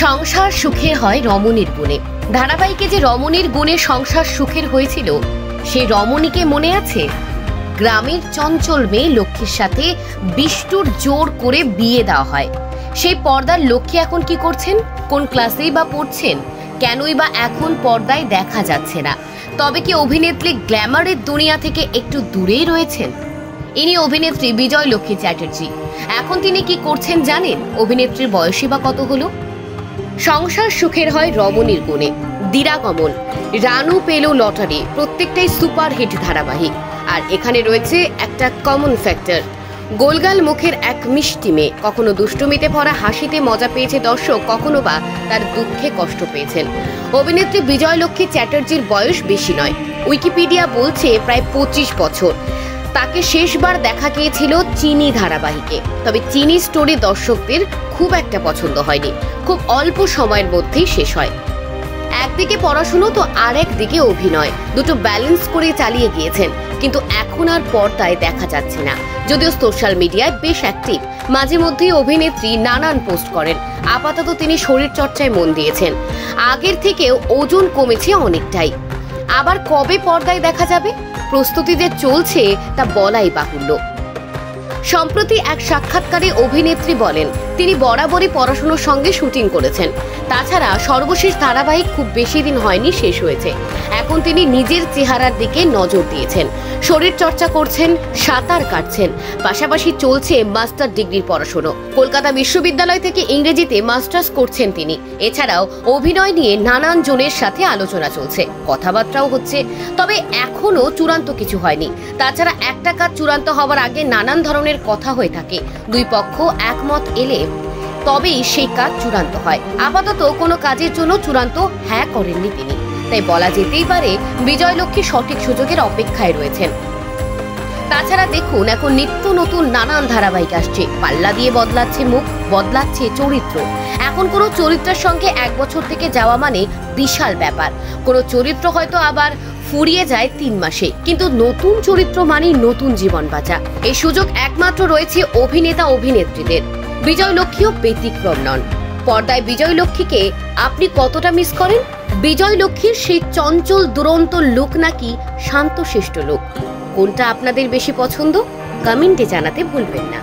সংসার সুখের হয় রমণীর গুণে। ধারাবাহিকে যে রমণীর গুণে সংসার সুখের হয়েছিল, সেই রমণীকে মনে আছে? গ্রামের চঞ্চল মেয়ে লক্ষ্মীর সাথে বিষ্টুর জোর করে বিয়ে দেওয়া হয়। সেই পর্দার লক্ষ্মী এখন কি করছেন? কোন ক্লাসেই বা পড়ছেন? কেনই বা এখন পর্দায় দেখা যাচ্ছে না? তবে কি অভিনেত্রী গ্ল্যামারের দুনিয়া থেকে একটু দূরেই রয়েছেন? ইনি অভিনেত্রী বিজয় লক্ষ্মী চ্যাটার্জি। এখন তিনি কি করছেন জানেন? অভিনেত্রীর বয়সই বা কত হলো? সংসার সুখের হয় রমণীর গুণে, দিরাকমল, রানু পেলো লটারি, প্রত্যেকটাই সুপারহিট ধারাবাহিক। আর এখানে রয়েছে একটা কমন ফ্যাক্টর, গোলগাল মুখের এক মিষ্টি মেয়ে। কখনো দুষ্টুমিতে ভরা হাসিতে মজা পেয়েছে দর্শক, কখনো বা তার দুঃখে কষ্ট পেয়েছেন। অভিনেত্রী বিজয় লক্ষ্মী চ্যাটার্জির বয়স বেশি নয়, উইকিপিডিয়া বলছে প্রায় 25 বছর। তাকে শেষবার দেখা গিয়েছিল চিনি ধারাবাহিকে। তবে চিনি স্টোরি দর্শকদের খুব একটা পছন্দ হয়নি, খুব অল্প সময়ের মধ্যেই শেষ হয়। একদিকে পড়াশুনো তো আর একদিকে অভিনয়, দুটো ব্যালেন্স করে চালিয়ে গিয়েছেন। কিন্তু এখন আর পর্দায় দেখা যাচ্ছে না, যদিও সোশ্যাল মিডিয়ায় বেশ অ্যাক্টিভ। মাঝে মধ্যেই অভিনেত্রী নানান পোস্ট করেন। আপাতত তিনি শরীর চর্চায় মন দিয়েছেন। আগের থেকেও ওজন কমেছে অনেকটাই। আবার কবে পর্দায় দেখা যাবে? প্রস্তুতি যে চলছে তা বলাই বাহুল্য। সম্প্রতি এক সাক্ষাৎকারে অভিনেত্রী বলেন, তিনি বরাবরই পড়াশোনার সঙ্গে শুটিং করেছেন। তাছাড়া সর্বশেষ ধারাবাহিক খুব বেশি দিন হয়নি শেষ হয়েছে। এখন তিনি নিজের চেহারার দিকে নজর দিয়েছেন, শরীর চর্চা করছেন, সাঁতার কাটছেন, পাশাপাশি চলছে মাস্টার ডিগ্রির পড়াশোনা। কলকাতা বিশ্ববিদ্যালয় থেকে ইংরেজিতে মাস্টার্স করছেন তিনি। এছাড়াও অভিনয় নিয়ে নানান জনের সাথে আলোচনা চলছে, কথাবার্তাও হচ্ছে। তবে এখনো চূড়ান্ত কিছু হয়নি। তাছাড়া একটা কাজ চূড়ান্ত হওয়ার আগে নানান ধরনের কথা হয়ে থাকে। দুই পক্ষ একমত এলে তবেই সেই কাজ চূড়ান্ত হয়। আপাতত কোনো কাজের জন্য চূড়ান্ত হ্যাঁ করেননি তিনি। তাই বলা যেতেই পারে বিজয় লক্ষ্মী সঠিক সুযোগের অপেক্ষায় রয়েছেন। তাছাড়া দেখুন, এখন নিত্য নতুন নানান ধারাবাহিক আসছে। পাল্লা দিয়ে বদলাচ্ছে মুখ, বদলাচ্ছে চরিত্র। এখন কোনো চরিত্রের সঙ্গে 1 বছর থেকে যাওয়া মানে বিশাল ব্যাপার। কোনো চরিত্র হয়তো আবার ফুরিয়ে যায় 3 মাসে, কিন্তু নতুন চরিত্র মানেই নতুন জীবন বাঁচা। এই সুযোগ একমাত্র রয়েছে অভিনেতা অভিনেত্রীদের। বিজয় লক্ষ্মীও ব্যতিক্রম নন। পর্দায় বিজয় লক্ষ্মীকে আপনি কতটা মিস করেন? বিজয় লক্ষ্মীর সেই চঞ্চল দুরন্ত লুক নাকি শান্তশিষ্ট লুক, কোনটা আপনাদের বেশি পছন্দ? কমেন্টে জানাতে ভুলবেন না।